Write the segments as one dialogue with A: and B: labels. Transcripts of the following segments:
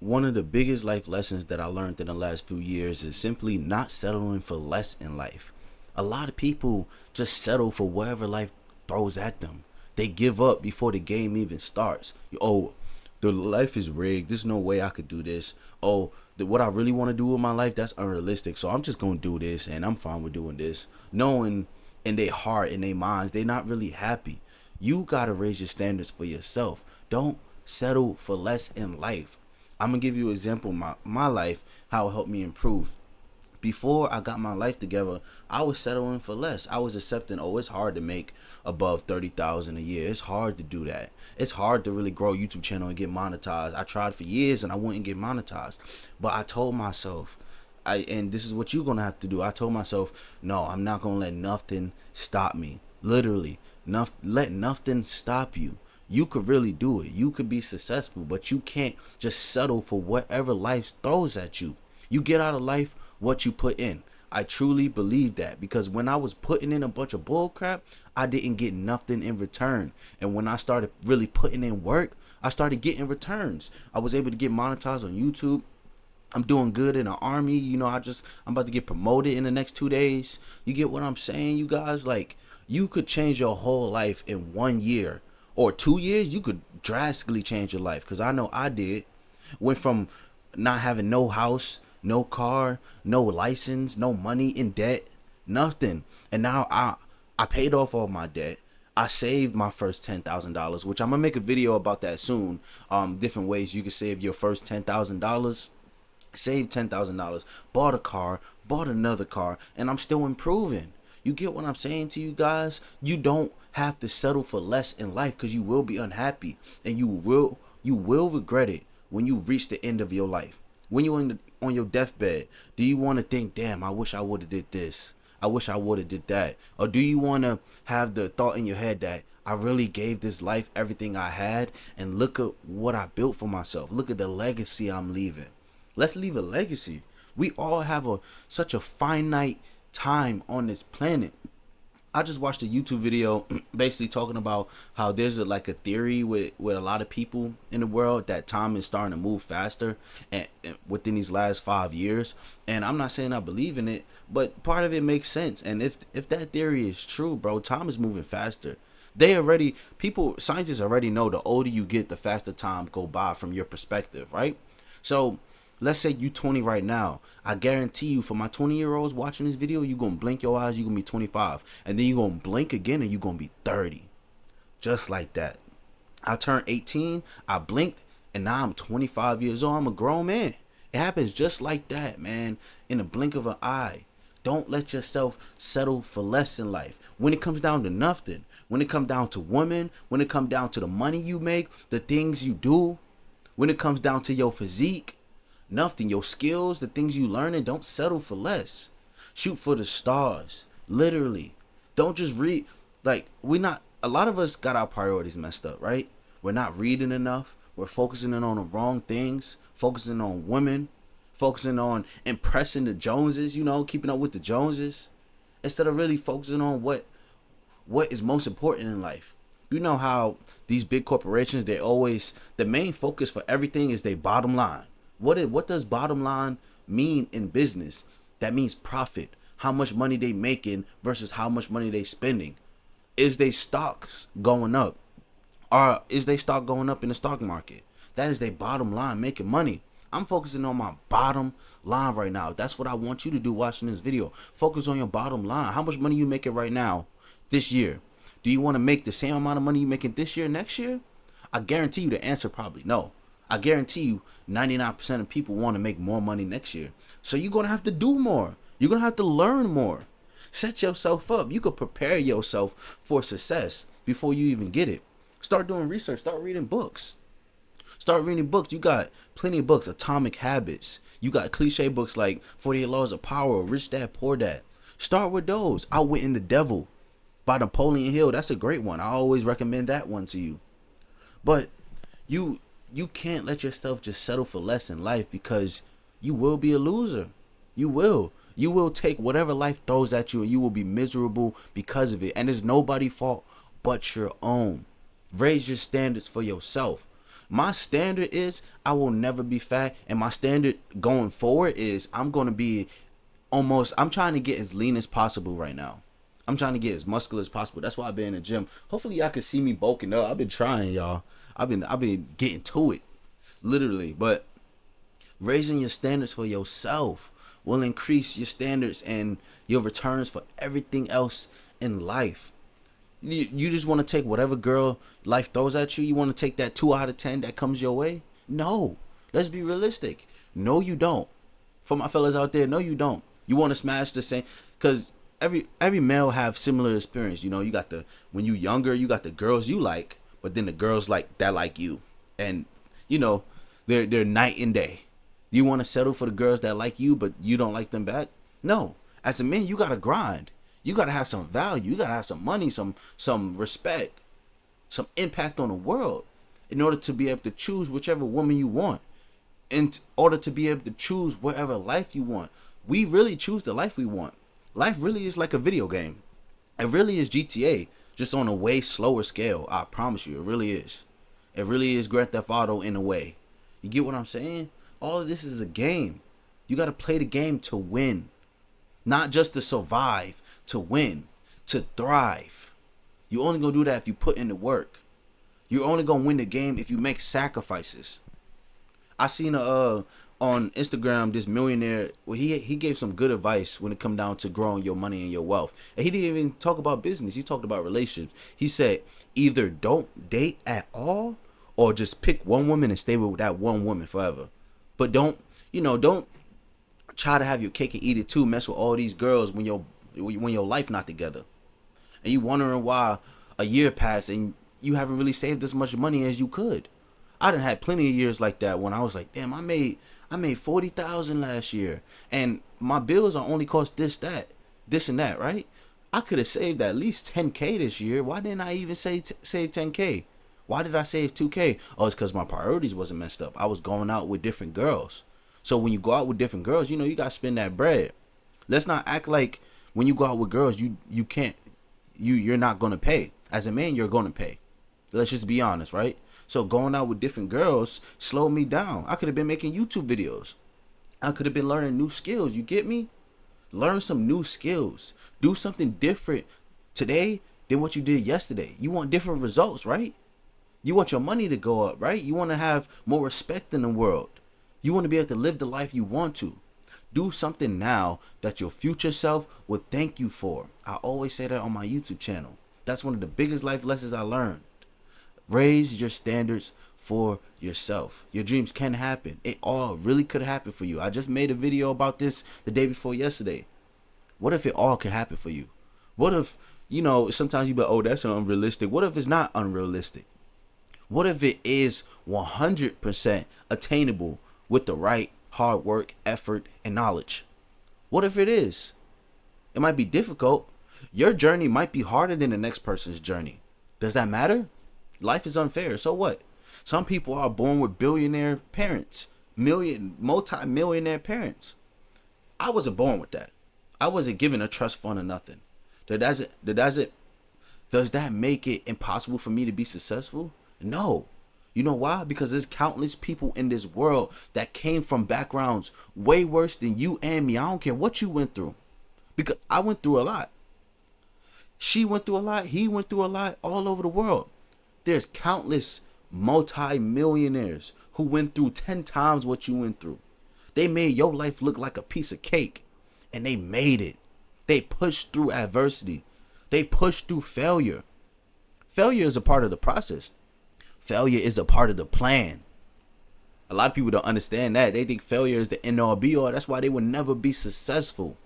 A: One of the biggest life lessons that I learned in the last few years is simply not settling for less in life. A lot of people just settle for whatever life throws at them. They give up before the game even starts. Oh, the life is rigged. There's no way I could do this. Oh, what I really want to do with my life, that's unrealistic. So I'm just going to do this and I'm fine with doing this. Knowing in their heart, in their minds, they're not really happy. You got to raise your standards for yourself. Don't settle for less in life. I'm gonna give you an example of my life, how it helped me improve. Before I got my life together, I was settling for less. I was accepting, oh, it's hard to make above 30,000 a year. It's hard to do that. It's hard to really grow a YouTube channel and get monetized. I tried for years and I wouldn't get monetized. But I told myself, and this is what you're gonna have to do. I told myself, no, I'm not gonna let nothing stop me. Literally, let nothing stop you. You could really do it. You could be successful, but you can't just settle for whatever life throws at you. You get out of life what you put in. I truly believe that, because when I was putting in a bunch of bull crap, I didn't get nothing in return. And when I started really putting in work, I started getting returns. I was able to get monetized on YouTube. I'm doing good in the army. I'm about to get promoted in the next 2 days. You get what I'm saying, you guys? Like, you could change your whole life in 1 year or 2 years. You could drastically change your life, because I know I did. Went from not having no house, no car, no license, no money, in debt, nothing. And now I paid off all my debt. I saved my first $10,000, which I'm gonna make a video about that soon. Different ways you can save your first $10,000. Saved $10,000, bought a car, bought another car, and I'm still improving. You get what I'm saying to you guys? You don't have to settle for less in life, because you will be unhappy, and you will regret it when you reach the end of your life. When you're on your deathbed, do you want to think, damn, I wish I would have did this, I wish I would have did that? Or do you want to have the thought in your head that I really gave this life everything I had, and look at what I built for myself, look at the legacy I'm leaving? Let's leave a legacy. We all have such a finite time on this planet. I just watched a YouTube video basically talking about how there's like a theory with a lot of people in the world that time is starting to move faster and within these last 5 years. And I'm not saying I believe in it, but part of it makes sense. And if that theory is true, bro, time is moving faster. Scientists already know the older you get, the faster time go by from your perspective, right? So let's say you 20 right now. I guarantee you, for my 20-year-olds watching this video, you gonna blink your eyes, you gonna be 25, and then you gonna blink again and you gonna be 30, just like that. I turned 18, I blinked, and now I'm 25 years old. I'm a grown man. It happens just like that, man, in a blink of an eye. Don't let yourself settle for less in life. When it comes down to nothing, when it comes down to women, when it comes down to the money you make, the things you do, when it comes down to your physique, nothing, your skills, the things you learning, don't settle for less. Shoot for the stars. Literally. Don't just read. Like, a lot of us got our priorities messed up, right? We're not reading enough. We're focusing on the wrong things, focusing on women, focusing on impressing the Joneses, keeping up with the Joneses, instead of really focusing on what is most important in life. You know how these big corporations, the main focus for everything is their bottom line. What does bottom line mean in business? That means profit. How much money they making versus how much money they spending. Is they stocks going up? Or is they stock going up in the stock market? That is their bottom line, making money. I'm focusing on my bottom line right now. That's what I want you to do watching this video. Focus on your bottom line. How much money you making right now this year? Do you want to make the same amount of money you making this year, next year? I guarantee you the answer probably no. I guarantee you 99% of people want to make more money next year. So you're going to have to do more. You're going to have to learn more. Set yourself up. You could prepare yourself for success before you even get it. Start doing research. Start reading books. Start reading books. You got plenty of books. Atomic Habits. You got cliche books like 48 Laws of Power or Rich Dad Poor Dad. Start with those. Outwitting the Devil by Napoleon Hill. That's a great one. I always recommend that one to you. But you can't let yourself just settle for less in life, because you will be a loser. You will take whatever life throws at you, and you will be miserable because of it. And it's nobody's fault but your own. Raise your standards for yourself. My standard is I will never be fat, and my standard going forward is I'm gonna be I'm trying to get as lean as possible right now. I'm trying to get as muscular as possible. That's why I've been in the gym. Hopefully y'all can see me bulking up. I've been trying, y'all. I've been getting to it. Literally. But raising your standards for yourself will increase your standards and your returns for everything else in life. You just want to take whatever girl life throws at you. You want to take that 2 out of 10 that comes your way? No. Let's be realistic. No, you don't. For my fellas out there, no, you don't. You want to smash the same, because every male have similar experience. You know, you got when you younger, you got the girls you like, but then the girls like you, and you know, they're night and day. You want to settle for the girls that like you, but you don't like them back? No. As a man, you gotta grind. You gotta have some value. You gotta have some money, some respect, some impact on the world, in order to be able to choose whichever woman you want. In order to be able to choose whatever life you want. We really choose the life we want. Life really is like a video game. It really is GTA, just on a way slower scale. I promise you, it really is. It really is Grand Theft Auto in a way. You get what I'm saying? All of this is a game. You got to play the game to win. Not just to survive, to win, to thrive. You only going to do that if you put in the work. You're only going to win the game if you make sacrifices. I seen on Instagram this millionaire. Well, he gave some good advice when it come down to growing your money and your wealth. And he didn't even talk about business. He talked about relationships. He said either don't date at all, or just pick one woman and stay with that one woman forever. But don't try to have your cake and eat it too. Mess with all these girls when your life not together, and you wondering why a year passed and you haven't really saved as much money as you could. I done had plenty of years like that when I was like, damn, I made $40,000 last year, and my bills are only cost this and that, right? I could have saved at least $10K this year. Why didn't I even save $10K? Why did I save $2K? Oh, it's because my priorities wasn't messed up. I was going out with different girls. So when you go out with different girls, you gotta spend that bread. Let's not act like when you go out with girls, you're not gonna pay. As a man, you're gonna pay. Let's just be honest, right? So going out with different girls slowed me down. I could have been making YouTube videos. I could have been learning new skills. You get me? Learn some new skills. Do something different today than what you did yesterday. You want different results, right? You want your money to go up, right? You want to have more respect in the world. You want to be able to live the life you want to. Do something now that your future self will thank you for. I always say that on my YouTube channel. That's one of the biggest life lessons I learned. Raise your standards for yourself. Your dreams can happen. It all really could happen for you. I just made a video about this the day before yesterday. What if it all could happen for you? What if, sometimes you be like, oh, that's unrealistic. What if it's not unrealistic? What if it is 100% attainable with the right hard work, effort, and knowledge? What if it is? It might be difficult. Your journey might be harder than the next person's journey. Does that matter? Life is unfair. So what? Some people are born with billionaire parents, multi-millionaire parents. I wasn't born with that. I wasn't given a trust fund or nothing. Does that make it impossible for me to be successful? No. You know why? Because there's countless people in this world that came from backgrounds way worse than you and me. I don't care what you went through. Because I went through a lot. She went through a lot. He went through a lot all over the world. There's countless multi-millionaires who went through 10 times what you went through. They made your life look like a piece of cake. And they made it. They pushed through adversity. They pushed through failure. Failure is a part of the process. Failure is a part of the plan. A lot of people don't understand that. They think failure is the end all be all. That's why they will never be successful.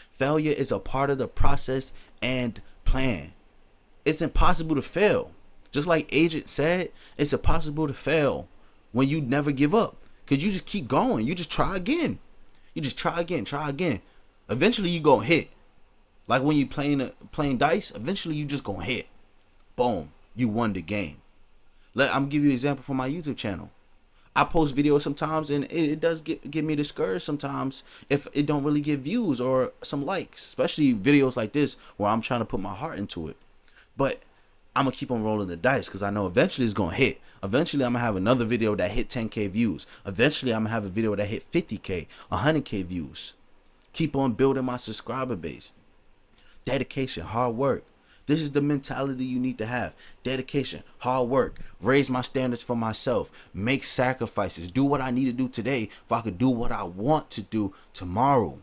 A: Failure is a part of the process and plan. It's impossible to fail. Just like Agent said, it's impossible to fail when you never give up. Because you just keep going. You just try again. You just try again. Eventually you gonna hit. Like when you playing dice, eventually you just gonna hit. Boom. You won the game. I'm gonna give you an example from my YouTube channel. I post videos sometimes and it does get me discouraged sometimes if it don't really get views or some likes, especially videos like this where I'm trying to put my heart into it. But I'm gonna keep on rolling the dice because I know eventually it's gonna hit. Eventually I'm gonna have another video that hit 10K views. Eventually I'm gonna have a video that hit 50K, 100K views. Keep on building my subscriber base. Dedication, hard work. This is the mentality you need to have. Dedication, hard work, raise my standards for myself, make sacrifices, do what I need to do today if I could do what I want to do tomorrow.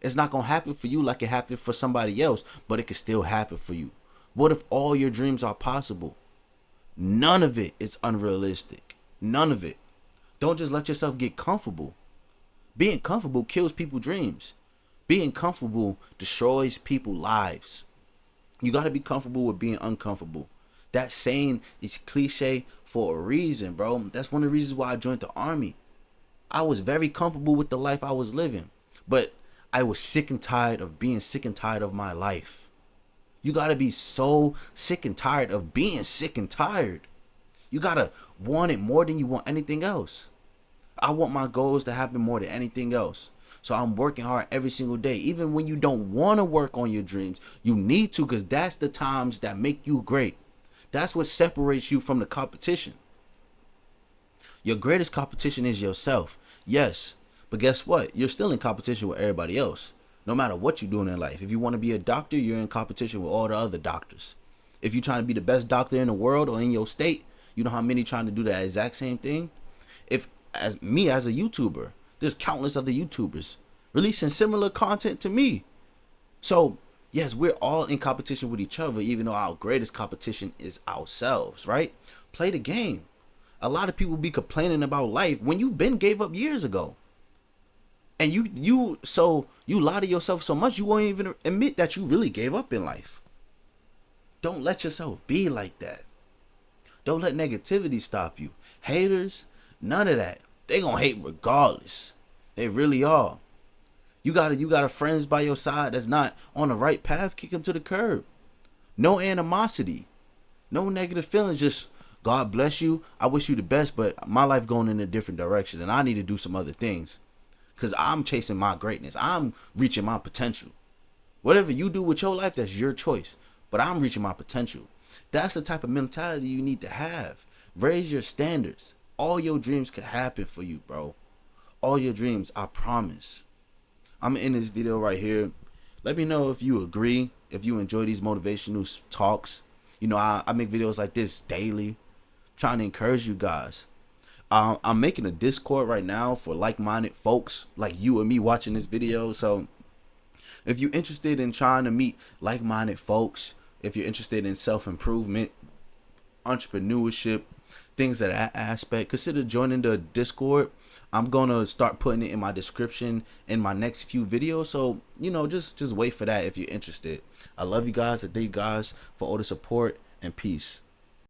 A: It's not going to happen for you like it happened for somebody else, but it can still happen for you. What if all your dreams are possible? None of it is unrealistic. None of it. Don't just let yourself get comfortable. Being comfortable kills people's dreams. Being comfortable destroys people's lives. You got to be comfortable with being uncomfortable. That saying is cliche for a reason, bro. That's one of the reasons why I joined the army. I was very comfortable with the life I was living, but I was sick and tired of being sick and tired of my life. You got to be so sick and tired of being sick and tired. You got to want it more than you want anything else. I want my goals to happen more than anything else. So I'm working hard every single day. Even when you don't want to work on your dreams, you need to, because that's the times that make you great. That's what separates you from the competition. Your greatest competition is yourself. Yes, but guess what? You're still in competition with everybody else. No matter what you're doing in life. If you want to be a doctor, you're in competition with all the other doctors. If you're trying to be the best doctor in the world or in your state, you know how many trying to do that exact same thing? As a YouTuber, there's countless other YouTubers releasing similar content to me. So, yes, we're all in competition with each other, even though our greatest competition is ourselves, right? Play the game. A lot of people be complaining about life when you been gave up years ago. And you lie to yourself so much you won't even admit that you really gave up in life. Don't let yourself be like that. Don't let negativity stop you. Haters, none of that. They gonna hate regardless. They really are. You got a friends by your side that's not on the right path, kick them to the curb. No animosity. No negative feelings, just God bless you. I wish you the best, but my life going in a different direction and I need to do some other things. Cause I'm chasing my greatness. I'm reaching my potential. Whatever you do with your life, that's your choice. But I'm reaching my potential. That's the type of mentality you need to have. Raise your standards. All your dreams could happen for you, bro. All your dreams, I promise. I'm in this video right here. Let me know if you agree, if you enjoy these motivational talks. You know, I make videos like this daily, trying to encourage you guys. I'm making a Discord right now for like-minded folks like you and me watching this video. So if you're interested in trying to meet like-minded folks, if you're interested in self-improvement, entrepreneurship, things of that aspect, consider joining the Discord. I'm gonna start putting it in my description in my next few videos, so you know, just wait for that if you're interested. I love you guys. I thank you guys for all the support, and peace.